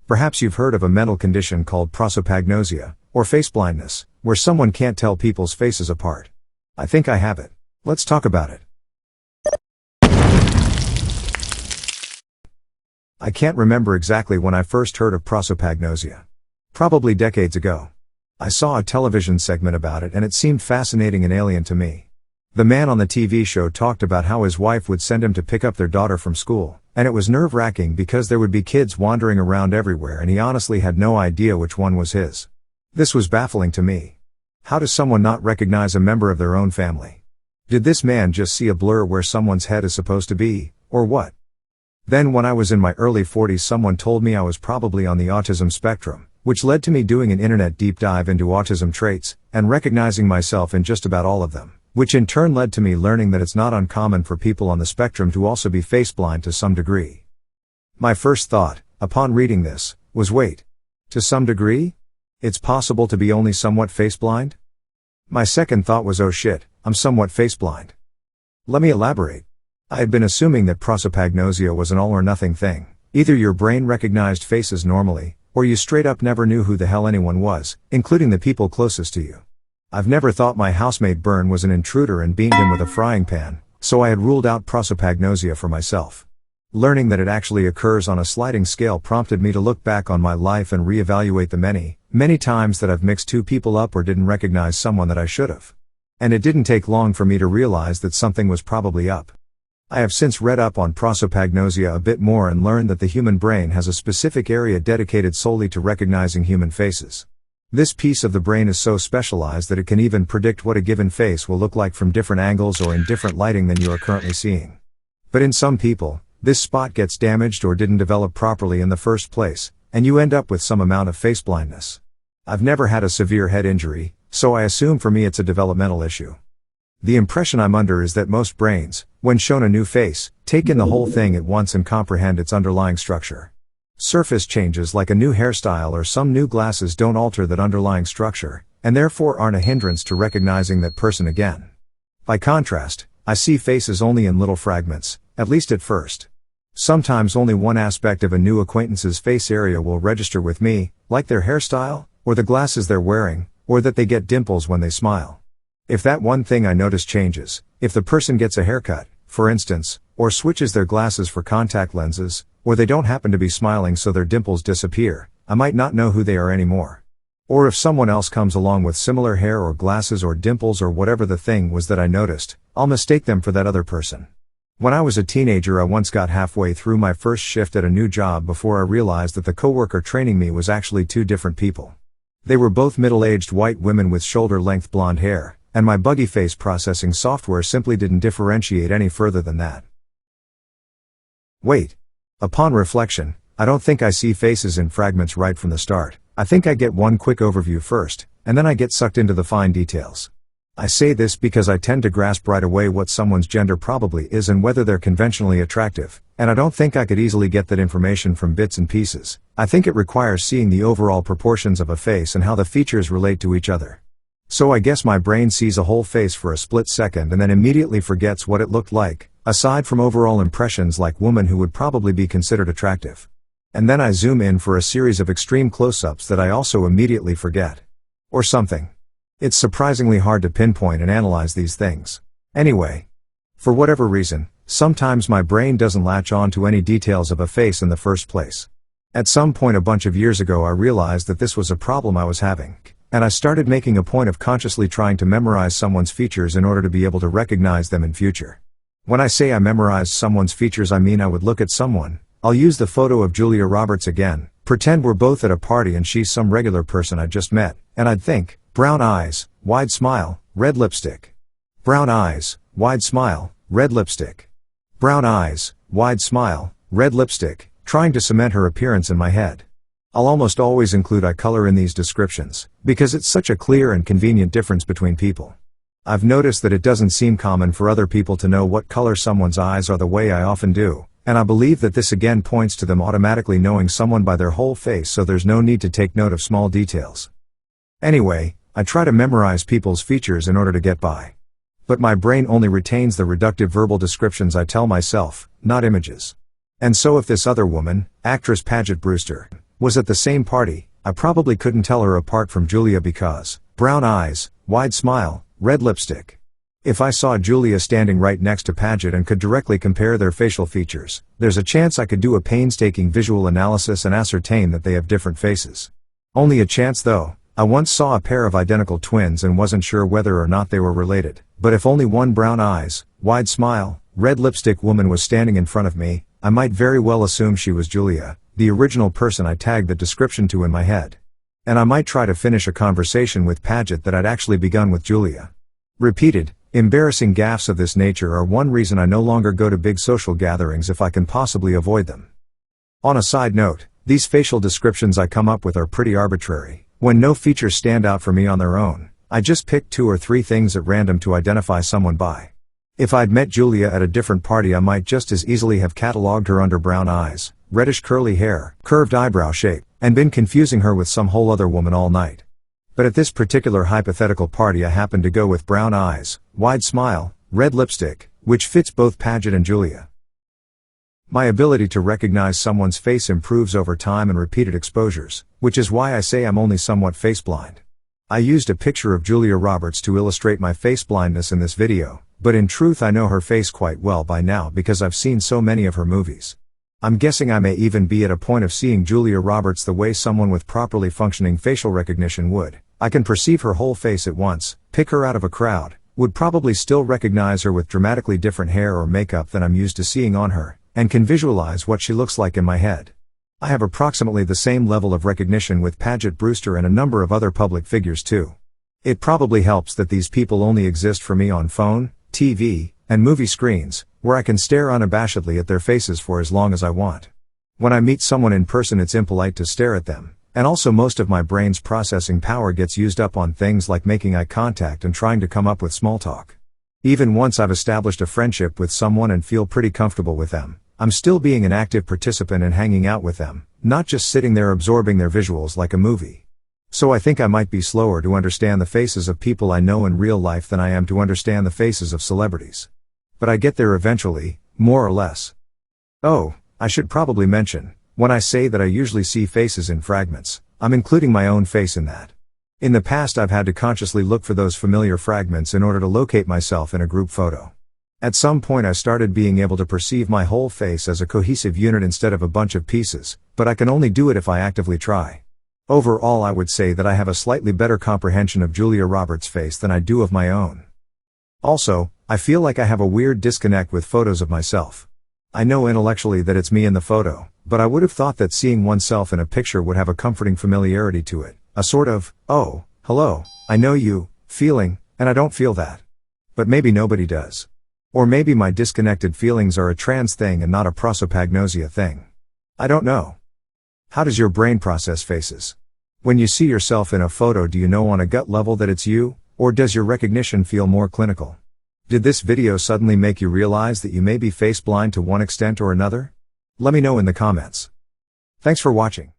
Perhaps you've heard of a mental condition called prosopagnosia, or faceblindness, where someone can't tell people's faces apart. I think I have it. Let's talk about it. I can't remember exactly when I first heard of prosopagnosia. Probably decades ago. I saw a television segment about it and it seemed fascinating and alien to me. The man on the TV show talked about how his wife would send him to pick up their daughter from school, and it was nerve-wracking because there would be kids wandering around everywhere and he honestly had no idea which one was his. This was baffling to me. How does someone not recognize a member of their own family? Did this man just see a blur where someone's head is supposed to be, or what? Then when I was in my early 40s someone told me I was probably on the autism spectrum, which led to me doing an internet deep dive into autism traits, and recognizing myself in just about all of them, which in turn led to me learning that it's not uncommon for people on the spectrum to also be faceblind to some degree. My first thought, upon reading this, was wait. To some degree? It's possible to be only somewhat faceblind? My second thought was oh shit, I'm somewhat faceblind. Let me elaborate. I had been assuming that prosopagnosia was an all-or-nothing thing. Either your brain recognized faces normally, or you straight up never knew who the hell anyone was, including the people closest to you. I've never thought my housemate Bern was an intruder and beamed him with a frying pan, so I had ruled out prosopagnosia for myself. Learning that it actually occurs on a sliding scale prompted me to look back on my life and reevaluate the many times that I've mixed two people up or didn't recognize someone that I should have. And it didn't take long for me to realize that something was probably up. I have since read up on prosopagnosia a bit more and learned that the human brain has a specific area dedicated solely to recognizing human faces. This piece of the brain is so specialized that it can even predict what a given face will look like from different angles or in different lighting than you are currently seeing. But in some people, this spot gets damaged or didn't develop properly in the first place, and you end up with some amount of face blindness. I've never had a severe head injury, so I assume for me it's a developmental issue. The impression I'm under is that most brains, when shown a new face, take in the whole thing at once and comprehend its underlying structure. Surface changes like a new hairstyle or some new glasses don't alter that underlying structure, and therefore aren't a hindrance to recognizing that person again. By contrast, I see faces only in little fragments, at least at first. Sometimes only one aspect of a new acquaintance's face area will register with me, like their hairstyle, or the glasses they're wearing, or that they get dimples when they smile. If that one thing I notice changes, if the person gets a haircut, for instance, or switches their glasses for contact lenses, or they don't happen to be smiling so their dimples disappear, I might not know who they are anymore. Or if someone else comes along with similar hair or glasses or dimples or whatever the thing was that I noticed, I'll mistake them for that other person. When I was a teenager I once got halfway through my first shift at a new job before I realized that the coworker training me was actually two different people. They were both middle-aged white women with shoulder-length blonde hair, and my buggy face processing software simply didn't differentiate any further than that. Wait. Upon reflection, I don't think I see faces in fragments right from the start. I think I get one quick overview first, and then I get sucked into the fine details. I say this because I tend to grasp right away what someone's gender probably is and whether they're conventionally attractive, and I don't think I could easily get that information from bits and pieces. I think it requires seeing the overall proportions of a face and how the features relate to each other. So I guess my brain sees a whole face for a split second and then immediately forgets what it looked like, aside from overall impressions like woman who would probably be considered attractive. And then I zoom in for a series of extreme close-ups that I also immediately forget. Or something. It's surprisingly hard to pinpoint and analyze these things. Anyway. For whatever reason, sometimes my brain doesn't latch on to any details of a face in the first place. At some point a bunch of years ago I realized that this was a problem I was having. And I started making a point of consciously trying to memorize someone's features in order to be able to recognize them in future. When I say I memorized someone's features I mean I would look at someone, I'll use the photo of Julia Roberts again, pretend we're both at a party and she's some regular person I just met, and I'd think, brown eyes, wide smile, red lipstick. Brown eyes, wide smile, red lipstick. Brown eyes, wide smile, red lipstick, trying to cement her appearance in my head. I'll almost always include eye color in these descriptions, because it's such a clear and convenient difference between people. I've noticed that it doesn't seem common for other people to know what color someone's eyes are the way I often do, and I believe that this again points to them automatically knowing someone by their whole face so there's no need to take note of small details. Anyway, I try to memorize people's features in order to get by. But my brain only retains the reductive verbal descriptions I tell myself, not images. And so if this other woman, actress Paget Brewster, was at the same party, I probably couldn't tell her apart from Julia because brown eyes, wide smile, red lipstick. If I saw Julia standing right next to Paget and could directly compare their facial features, there's a chance I could do a painstaking visual analysis and ascertain that they have different faces. Only a chance though. I once saw a pair of identical twins and wasn't sure whether or not they were related, but if only one brown eyes, wide smile, red lipstick woman was standing in front of me, I might very well assume she was Julia, the original person I tagged the description to in my head. And I might try to finish a conversation with Paget that I'd actually begun with Julia. Repeated, embarrassing gaffes of this nature are one reason I no longer go to big social gatherings if I can possibly avoid them. On a side note, these facial descriptions I come up with are pretty arbitrary. When no features stand out for me on their own, I just pick 2 or 3 things at random to identify someone by. If I'd met Julia at a different party, I might just as easily have catalogued her under brown eyes, reddish curly hair, curved eyebrow shape, and been confusing her with some whole other woman all night. But at this particular hypothetical party I happened to go with brown eyes, wide smile, red lipstick, which fits both Paget and Julia. My ability to recognize someone's face improves over time and repeated exposures, which is why I say I'm only somewhat faceblind. I used a picture of Julia Roberts to illustrate my faceblindness in this video, but in truth I know her face quite well by now because I've seen so many of her movies. I'm guessing I may even be at a point of seeing Julia Roberts the way someone with properly functioning facial recognition would. I can perceive her whole face at once, pick her out of a crowd, would probably still recognize her with dramatically different hair or makeup than I'm used to seeing on her, and can visualize what she looks like in my head. I have approximately the same level of recognition with Paget Brewster and a number of other public figures too. It probably helps that these people only exist for me on phone, TV, and movie screens, where I can stare unabashedly at their faces for as long as I want. When I meet someone in person it's impolite to stare at them, and also most of my brain's processing power gets used up on things like making eye contact and trying to come up with small talk. Even once I've established a friendship with someone and feel pretty comfortable with them, I'm still being an active participant and hanging out with them, not just sitting there absorbing their visuals like a movie. So I think I might be slower to understand the faces of people I know in real life than I am to understand the faces of celebrities. But I get there eventually, more or less. Oh, I should probably mention, when I say that I usually see faces in fragments, I'm including my own face in that. In the past I've had to consciously look for those familiar fragments in order to locate myself in a group photo. At some point I started being able to perceive my whole face as a cohesive unit instead of a bunch of pieces, but I can only do it if I actively try. Overall I would say that I have a slightly better comprehension of Julia Roberts' face than I do of my own. Also, I feel like I have a weird disconnect with photos of myself. I know intellectually that it's me in the photo, but I would have thought that seeing oneself in a picture would have a comforting familiarity to it, a sort of, oh, hello, I know you, feeling, and I don't feel that. But maybe nobody does. Or maybe my disconnected feelings are a trans thing and not a prosopagnosia thing. I don't know. How does your brain process faces? When you see yourself in a photo, do you know on a gut level that it's you, or does your recognition feel more clinical? Did this video suddenly make you realize that you may be face blind to one extent or another? Let me know in the comments. Thanks for watching.